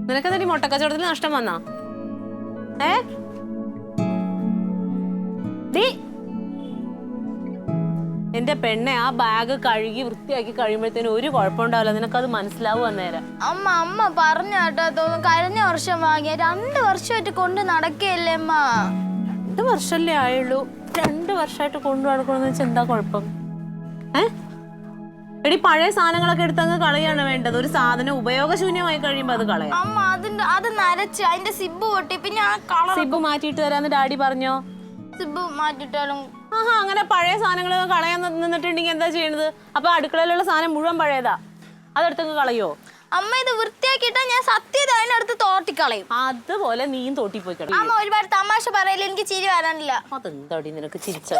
നിനക്കെന്താ മുട്ടക്കച്ചവടത്തിൽ നഷ്ടം വന്നാ? എന്റെ പെണ്ണെ, ആ ബാഗ് കഴുകി വൃത്തിയാക്കി കഴിയുമ്പോഴത്തേനും ഒരു കുഴപ്പമുണ്ടാവില്ല. നിനക്കത് മനസ്സിലാവും അന്നേരം. അമ്മ പറഞ്ഞ കേട്ടോ, കഴിഞ്ഞ വർഷം വാങ്ങിയ 2 വർഷമായിട്ട് കൊണ്ട് നടക്കുകയല്ലേ അമ്മ. 2 വർഷമല്ലേ ആയുള്ളൂ. 2 വർഷമായിട്ട് കൊണ്ടു നടക്കണമെന്ന് വെച്ചാൽ എന്താ കുഴപ്പം? എടി, പഴയ സാധനങ്ങളൊക്കെ എടുത്തങ്ങ് കളയാണ് വേണ്ടത്. ഒരു സാധനം ഉപയോഗശൂന്യമായി കഴിയുമ്പോ അത് കളയാം. അമ്മ അത് നരച്ച് അതിന്റെ സിബ് പൊട്ടി. പിന്നെ സിബ് മാറ്റിയിട്ട് തരാന്ന് ഡാഡി പറഞ്ഞോ? സിബ് മാറ്റിട്ടാലും അങ്ങനെ പഴയ സാധനങ്ങൾ കളയാൻ നിന്നിട്ടുണ്ടെങ്കിൽ എന്താ ചെയ്യണത്? അപ്പൊ അടുക്കളയിലുള്ള സാധനം മുഴുവൻ പഴയതാ, അതെടുത്തങ്ങ് കളയോ? അമ്മ ഇത് വൃത്തിയാക്കിട്ടാ ഞാൻ സത്യത അതിനടുത്ത് തോട്ടിക്കളയും. അതുപോലെ നീയും തോട്ടി പോയി കളയും. അമ്മ ഒരുപാട് തമാശ പറയില്ല, എനിക്ക് ചിരി വരാനില്ല. അതെന്താടി നിനക്ക് ചിരിച്ചോ?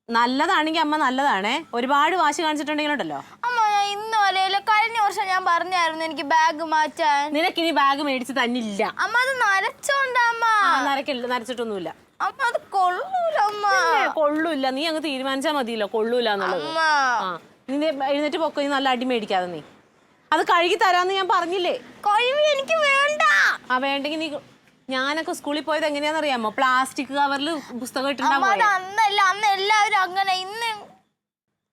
നല്ലതാണെങ്കിൽ അമ്മ നല്ലതാണേ. ഒരുപാട് വാശി കാണിച്ചിട്ടുണ്ടെങ്കിലുണ്ടല്ലോ. അമ്മ ഞാൻ ഇന്ന് വരെയല്ല, കഴിഞ്ഞ വർഷം ഞാൻ പറഞ്ഞായിരുന്നു എനിക്ക് ബാഗ് മാറ്റാൻ. നിനക്കിനി ബാഗ് മേടിച്ച് തന്നില്ല. അമ്മ അത് നരച്ചോണ്ടാ അമ്മ. നരച്ചിട്ടൊന്നുമില്ല അമ്മ. അത് കൊള്ളൂല അമ്മ. കൊള്ളൂല്ല, നീ അങ്ങ് തീരുമാനിച്ചാ മതിയല്ലോ കൊള്ളൂല എന്നുള്ളത്. നീ എഴുന്നേറ്റ് പൊക്കോ, നല്ല അടി മേടിക്കാതെ. നീ അത് കഴുകി തരാന്ന് ഞാൻ പറഞ്ഞില്ലേ? കഴിവ് എനിക്ക് വേണ്ട. വേണ്ടെങ്കിൽ നീ. ഞാനൊക്കെ സ്കൂളിൽ പോയത് എങ്ങനെയാണെന്നറിയാമോ? പ്ലാസ്റ്റിക് കവറിൽ പുസ്തകം ഇട്ടുണ്ടാവും. അന്ന് എല്ലാവരും അങ്ങനെ.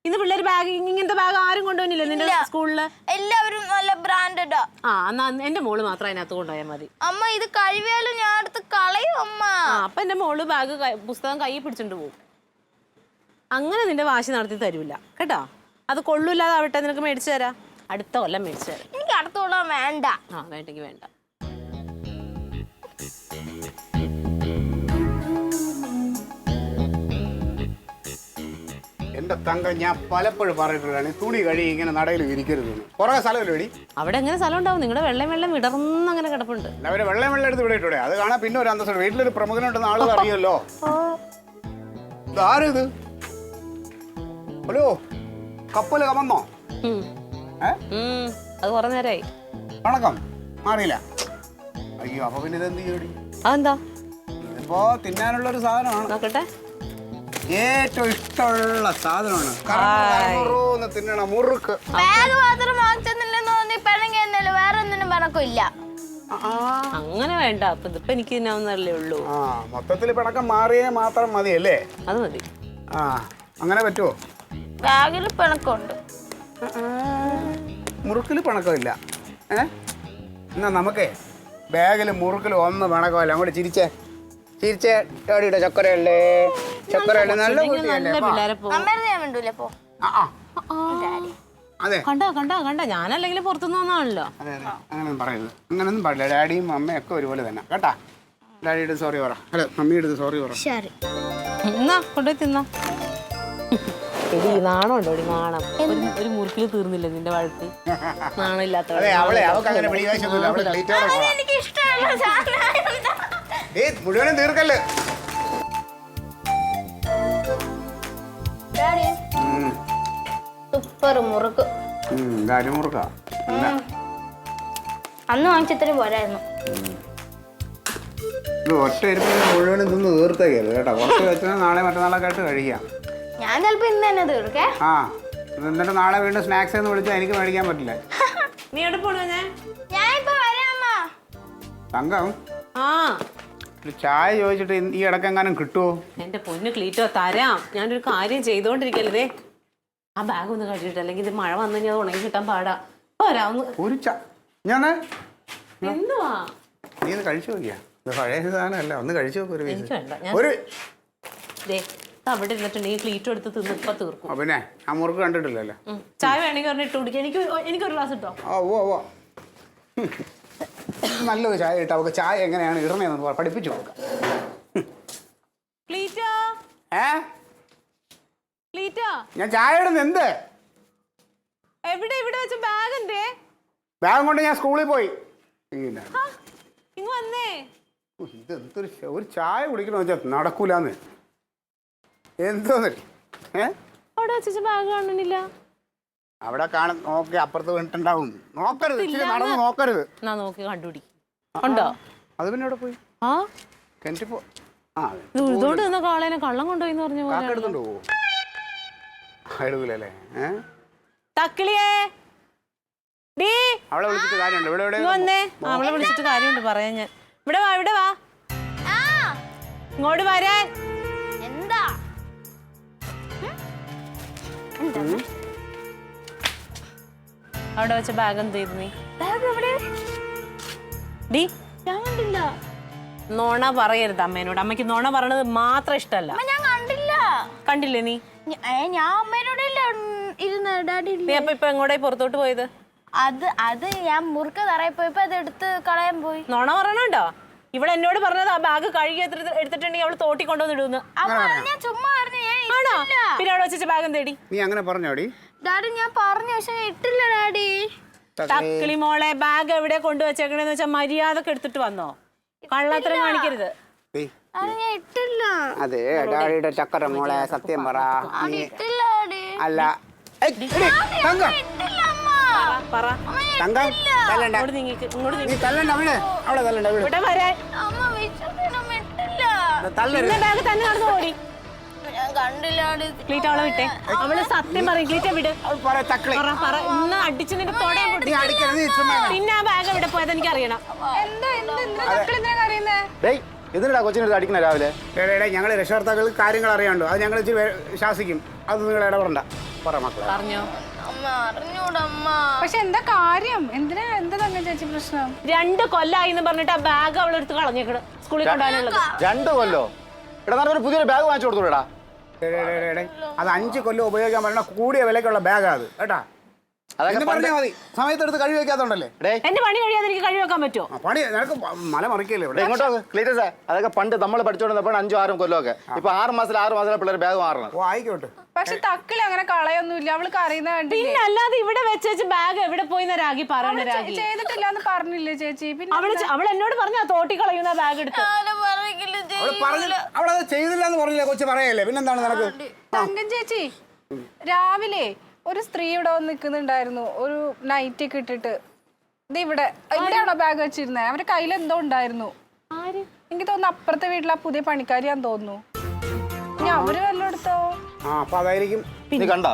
ഇന്ന് പിള്ളേർ ബാഗ്, ഇങ്ങനത്തെ ബാഗ് ആരും കൊണ്ടുപോയില്ലേ നിന്റെ സ്കൂളില്? എല്ലാവരും നല്ല ബ്രാൻഡഡാ. എന്നാ എന്റെ മോള് മാത്രം അതിനകത്ത് കൊണ്ടുപോയാൽ മതി. അമ്മ ഇത് കഴിവാലും ഞാൻ അടുത്ത് കളയും അമ്മ. അപ്പൊ എന്റെ മോള് ബാഗ് പുസ്തകം കൈ പിടിച്ചോണ്ട് പോകും. അങ്ങനെ നിന്റെ വാശി നടത്തി തരൂല കേട്ടോ. അത് കൊള്ളൂല്ലാതാവട്ടെ, നിനക്ക് മേടിച്ചു തരാം. അടുത്ത കൊല്ലം മേടിച്ചു തരാം. എനിക്ക് അടുത്ത കൊല്ലം വേണ്ട. വേണ്ടെങ്കിൽ വേണ്ട. എന്റെ തങ്ക, ഞാൻ പലപ്പോഴും പറഞ്ഞിട്ടുള്ളതാണ് തുണി കഴുകി ഇങ്ങനെ നടയിൽ വിരിക്കരുത്. കുറെ സ്ഥലമല്ലോ എടി. അവിടെ എങ്ങനെ സ്ഥലം ഉണ്ടാവും? നിങ്ങളുടെ വെള്ളം വിടർന്ന് അങ്ങനെ കിടപ്പുണ്ട്. അവര് വെള്ളം എടുത്ത് വിടയിട്ടൂടെ? അത് കാണാൻ പിന്നെ ഒരു അന്തസ്സുണ്ട്. വീട്ടിലൊരു പ്രമുഖനുണ്ടെന്ന് ആളുകൾ അറിയുമല്ലോ. ആരിത്? ഹലോ, കപ്പല് കമന്നോ? അത് കുറെ നേരമായി. വണക്കം മാറിയില്ല. അയ്യോ, അപ്പൊ പിന്നെ ഇതെന്ത് ചെയ്യടി? അതെന്താ? ഇതിപ്പോ തിന്നാനുള്ളൊരു സാധനമാണ്. നോക്കട്ടെ. ഏറ്റവും ഇഷ്ടമുള്ള സാധനമാണ്. തിന്നണ മുറുക്ക്. ബാഗ് മാത്രം വാങ്ങിച്ചെന്നില്ലെന്ന് തോന്നി പിണങ്ങിയെന്നല്ലോ, വേറെ ഒന്നിനും പിണക്കില്ല. അങ്ങനെ വേണ്ട. അപ്പൊ ഇതിപ്പോ എനിക്ക് തിന്നാവുന്നല്ലേ ഉള്ളൂ. മൊത്തത്തിൽ പിണക്കം മാറിയേ മാത്രം മതിയല്ലേ? അത് മതി. അങ്ങനെ പറ്റുമോ? ബാഗിൽ പിണക്കമുണ്ട്, മുറുക്കിൽ പിണക്കമില്ല. എന്നാ നമുക്കേ ബാഗിൽ മുറുക്കിൽ ഒന്ന് പിണക്കമല്ല. അങ്ങോട്ട് ചിരിച്ചേ ഡാഡിയുടെ ചക്കരയല്ലേ നല്ല അതെ. കണ്ട ഞാനല്ലെങ്കിൽ പുറത്തുനിന്ന് വന്നാണല്ലോ. അതെ അങ്ങനെയൊന്നും പറയരുത്. അങ്ങനെയൊന്നും പാടില്ല. ഡാഡിയും അമ്മയും ഒക്കെ ഒരുപോലെ തന്നെ കേട്ടാ. ഡാഡിയുടെ സോറി പറ. അല്ല, മമ്മിയുടെ സോറി പറ. എന്നാ കൊണ്ടുപോയി തിന്നാ. നാണം ഉണ്ടോ? നാണം. ഒരു മുറുക്കിൽ തീർന്നില്ല നിന്റെ വഴക്ക്. നാണില്ലാത്ത മുഴുവനും തീർക്കല്ലേ. സൂപ്പർ മുറുക്ക്. മുറുക്ക അന്ന് വാങ്ങിച്ചിത്രയും പോരായിരുന്നു. ഒറ്റ ഇരുന്ന് മുഴുവനും തിന്ന് തീർത്തേക്കല്ലോ കേട്ടോ. കുറച്ച് വെച്ചാൽ നാളെ മറ്റന്നാളൊക്കെ ആയിട്ട് കഴിക്കാം. ഞാൻ ചിലപ്പോ ഇന്ന് തന്നെ തീർക്കേ. എന്നിട്ട് നാളെ വീണ്ടും സ്നാക്സ് എന്ന് വിളിച്ചാൽ എനിക്ക് മേടിക്കാൻ പറ്റില്ല. നീ എവിടെ പോണു? ഞാൻ ഇപ്പൊ വരാം. തങ്കം, ചായ ചോദിച്ചിട്ട് ഈ ഇടക്കെങ്ങാനും കിട്ടുമോ? എന്റെ പൊന്നു ക്ലീറ്റോ, തരാം. ഞാനൊരു കാര്യം ചെയ്തോണ്ടിരിക്കല്ലേ. ആ ബാഗ് ഒന്ന് കഴുകിട്ട്, അല്ലെങ്കിൽ ഇത് മഴ വന്നു കഴിഞ്ഞാൽ അത് ഉണങ്ങി കിട്ടാൻ പാടാ. എന്തുവാ നീ ഒന്ന് കഴിച്ചു നോക്കിയാ? പഴയ സാധനമല്ല, ഒന്ന് കഴിച്ചു നോക്കും. അവിടെ ഇരുന്നിട്ടുണ്ടെങ്കിൽ ക്ലീറ്റോ എടുത്ത് തിന്ന് ഇപ്പൊ തീർക്കും. പിന്നെ ആ മുറുക്ക് കണ്ടിട്ടില്ലല്ലോ. ചായ വേണമെങ്കിൽ പറഞ്ഞിട്ട് കുടിക്കാം. എനിക്കൊരു ഗ്ലാസ് ഇട്ടോ. നല്ലൊരു ചായ ഇട്ട് അവൾക്ക് ചായ എങ്ങനെയാണ് ഇടണേന്ന് പഠിപ്പിച്ചു കൊടുക്കാം. ഞാൻ ചായ ഇടുന്ന എന്ത്? എവിടെ വെച്ച ബാഗ്? ബാഗ് കൊണ്ട് ഞാൻ സ്കൂളിൽ പോയി. ഇതെന്തൊരു ഒരു ചായ കുടിക്കണമെന്ന് വെച്ചാൽ നടക്കൂലെന്ന്. എന്തോന്ന് അവിടെ വെച്ച ബാഗ് കാണുന്നില്ല. അവിടെ കാണും. നോക്കി അപ്പുറത്ത് വീണിട്ടുണ്ടാവും. നോക്കരുത്, നടന്ന് നോക്കരുത്. നോക്കി കണ്ടുപിടിക്കും. ഉണ്ടോ? അത് പിന്നെ അവിടെ പോയി കിണറ്റിൽ ഇതുകൊണ്ട് കാളേനെ കള്ളം കൊണ്ടുപോയി പറഞ്ഞു. എടുത്തോണ്ട് പോവോ? എടുക്കൂലല്ലേ? തക്കിളിയേ ഡീ അവളെ വിളിച്ചിട്ട് കാര്യമുണ്ട്. ഇവിടെ ഇവിടെ വന്നേ. അവളെ വിളിച്ചിട്ട് കാര്യമുണ്ട് പറയാൻ ഞാൻ. ഇവിടെ വാ, ഇവിടെ വാ, ഇങ്ങോട്ട് വരാൻ. എന്താ അവിടെ വെച്ച ബാഗ് എന്ത് ചെയ്തു നീ? ഡീ ഞാൻ കണ്ടില്ല. നോണ പറയരുത് അമ്മേനോട്. അമ്മയ്ക്ക് നോണ പറയണത് മാത്രം ഇഷ്ടല്ല. ഞാൻ കണ്ടില്ല. കണ്ടില്ലേ നീ? ഞാൻ അമ്മേനോടല്ല ഇരുന്ന് ഡാഡി. നീ അപ്പൊ ഇപ്പൊ എങ്ങോട്ടായി പുറത്തോട്ട് പോയത്? അത് ഞാൻ മുറുക്ക തറയിൽ പോയപ്പോ അത് എടുത്ത് കളയാൻ പോയി. നോണ പറയണുണ്ടോ? ഇവിടെ എന്നോട് പറഞ്ഞത് ആ ബാഗ് കഴുകി എടുത്തിട്ടുണ്ടെങ്കിൽ അവള് തോട്ടി കൊണ്ടുവന്നിടുന്നു. ഞാൻ ചുമ്മാ ആണോ? പിന്നെ അവിടെ വെച്ച ബാഗ് എന്തേടി? നീ അങ്ങനെ പറഞ്ഞോടി? ഡാഡി ഞാൻ പറഞ്ഞു, പക്ഷെ ഇട്ടില്ല ഡാഡി. തക്കിളി മോളെ, ബാഗ് എവിടെ കൊണ്ടുവച്ചേക്കണെന്ന് വെച്ചാൽ മര്യാദക്ക് എടുത്തിട്ട് വന്നോ. കള്ളത്തരം കാണിക്കരുത്. ഞാൻ ഇട്ടില്ല. അതെ ഡാഡിയുടെ ചക്കര മോളെ, സത്യം പറ. ഇട്ടില്ല ഡാഡി. അല്ല പറ. ഇങ്ങോട്ട് നീങ്ങിക്ക്, ഇങ്ങോട്ട് നീങ്ങി. തല്ലണ്ട അവിടെ, അവിടെ തല്ലണ്ട ഇവിടെ. ഇവിടെ വരാൻ. അമ്മ വിശ്വസിനും ഇട്ടില്ല. തല്ലരുത്. ബാഗ് തന്നെ നടന്നു ഓടി. ഞാൻ കണ്ടില്ല ഡാഡി. ക്ലീറ്റ് അവളെ വിട്ടെ. അവള് സത്യം പറയും. ക്ലീറ്റ വിട്. പറ. ഇന്ന് അടിച്ച് നിന്റെ തൊടയാൻ പൊട്ടി. പിന്നെ ആ ബാഗ് എവിടെ പോയത് എനിക്ക് അറിയണം. എന്തിനാ കൊച്ചിനെ അടിക്കണ രാവിലെ? ഞങ്ങൾ രക്ഷകർത്താക്കൾ കാര്യങ്ങൾ അറിയാണ്ടോ, അത് ഞങ്ങൾ ശാസിക്കും. അത് നിങ്ങൾ ഇടപെടണ്ട. പറ മക്കളെ. പറഞ്ഞോ? അമ്മ അറിഞ്ഞൂടമ്മ. പക്ഷെ എന്താ കാര്യം? എന്താ തന്നെ ചേച്ചി പ്രശ്നം? 2 കൊല്ലായി എന്ന് പറഞ്ഞിട്ട് ആ ബാഗ് അവളെടുത്ത് കളഞ്ഞേക്കണ് സ്കൂളിൽ കൊണ്ടുപോകാനുള്ളത്. 2 കൊല്ലോ? എടാ ഒരു പുതിയൊരു ബാഗ് വാങ്ങിച്ചു കൊടുത്തൂടാ. അത് 5 കൊല്ലം ഉപയോഗിക്കാൻ പറ്റുന്ന കൂടിയ വിലക്കുള്ള ബാഗാ അത് കേട്ടാ. അതൊക്കെ പറഞ്ഞാൽ മതി. സമയത്തെടുത്ത് കഴിവ് വെക്കാത്തോണ്ടല്ലേ. എന്റെ പണി കഴിയാതെ എനിക്ക് കഴിവ് വെക്കാൻ പറ്റുമോ? പണി നിനക്ക് മല മറിക്കല്ലേ ഇവിടെ. ഇങ്ങോട്ടോ ക്ലീറ്റസേ, അതൊക്കെ പണ്ട് നമ്മൾ പഠിച്ചോണ്ടിരുന്നപ്പോൾ 5-6 കൊല്ലമൊക്കെ. ഇപ്പൊ 6 മാസത്തിലെ പിള്ളേർ ബാഗ് മാറണം. ഓ ആയിക്കോട്ടെ. പക്ഷെ തക്കിളി അങ്ങനെ കളയൊന്നുമില്ല. അവൾക്ക് അറിയുന്ന കണ്ടില്ലേ? പിന്നെ അല്ലാതെ ഇവിടെ വെച്ച് ബാഗ് എവിടെ പോയി രാഗി പറയണ രാഗി ചെയ്തിട്ടില്ല എന്ന് പറഞ്ഞില്ലേ ചേച്ചി? പിന്നെ അവൾ എന്നോട് പറഞ്ഞ തോട്ടി കളയുന്ന ബാഗ് എടുത്ത്. അവളത് ചെയ്തില്ല എന്ന് പറഞ്ഞില്ലേ കൊച്ചു പറയല്ലേ? പിന്നെന്താണ് നിനക്ക്? തങ്കം ചേച്ചി, രാവിലെ ഒരു സ്ത്രീ ഇവിടെ വന്ന് നിൽക്കുന്നുണ്ടായിരുന്നു, ഒരു നൈറ്റ് ഒക്കെ ഇട്ടിട്ട്. ഇത് ഇവിടെയാണോ ബാഗ് വെച്ചിരുന്നത്? അവരുടെ കയ്യിൽ എന്തോ ഉണ്ടായിരുന്നു. എനിക്ക് തോന്നുന്നു അപ്പുറത്തെ വീട്ടിലെ പുതിയ പണിക്കാരിയാന്ന് തോന്നുന്നു. ഇനി അവര് വല്ലതും എടുത്തോ? അപ്പൊ അതായിരിക്കും. നീ കണ്ടോ?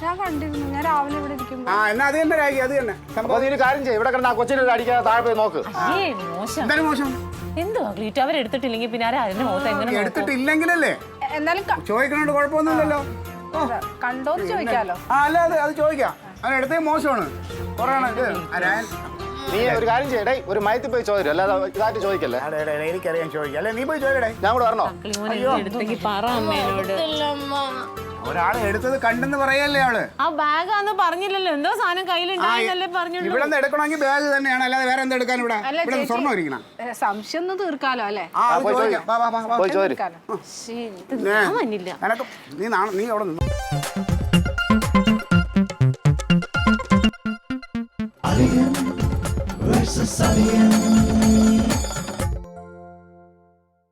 ഞാൻ കണ്ടിരുന്നു. ഞാൻ രാവിലെ ഇവിടെ ഇരിക്കുന്നു. എന്നാ അത് തന്നെ രാഗി, അത് തന്നെ. അപ്പൊ നീ ഒരു കാര്യം ചെയ്യും, ഇവിടെ കിടന്ന് ആ കൊച്ചിനെ അടിക്കാതെ താഴെ പോയി നോക്ക്. എന്തായാലും മോശം. എന്തുവാ ക്ലീറ്റ് അവരെടുത്തിട്ടില്ലെങ്കിൽ പിന്നെ അതിന്റെ മുഖത്ത് എങ്ങനെ എടുത്തിട്ടില്ലെങ്കിലല്ലേ എന്നാലും ചോദിക്കണോണ്ട് കുഴപ്പമൊന്നുമില്ലല്ലോ. കണ്ടോന്ന് ചോദിക്കാലോ. അല്ല അത് ചോദിക്കാം. അതിനെടുത്തേ മോശമാണ്. നീ ഒരു കാര്യം ചെയ്യടേ, ഒരു മയത്തിൽ പോയി ചോദിക്കും, അല്ലാതെ ഇതായിട്ട് ചോദിക്കല്ലേ. എനിക്കറിയാൻ ചോദിക്കാം. അല്ലെ നീ പോയി ചോദിക്കടേ. ഞാൻ കൂടെ വരണോ? എടുത്തെങ്കിൽ പറ അമ്മേനോട്. ഒരാള് എടുത്തത് കണ്ടെന്ന് പറയല്ലേ അവള്. ആ ബാഗാന്ന് പറഞ്ഞില്ലല്ലോ. എന്തോ സാധനം കയ്യിലുണ്ടായിരുന്നല്ലേ പറഞ്ഞു. ഇവിടെ നിന്ന് എടുക്കണമെങ്കിൽ ബാഗ് തന്നെയാണ്, അല്ലാതെ വേറെ എന്താ എടുക്കാൻ? ഇവിടെ സ്വർണ്ണം ഇരിക്കണം. സംശയം ഒന്ന് തീർക്കാലോ അല്ലേ? പോയി ചോദിക്കാം. നീ അവിടെ നിന്നു. Versus Alien.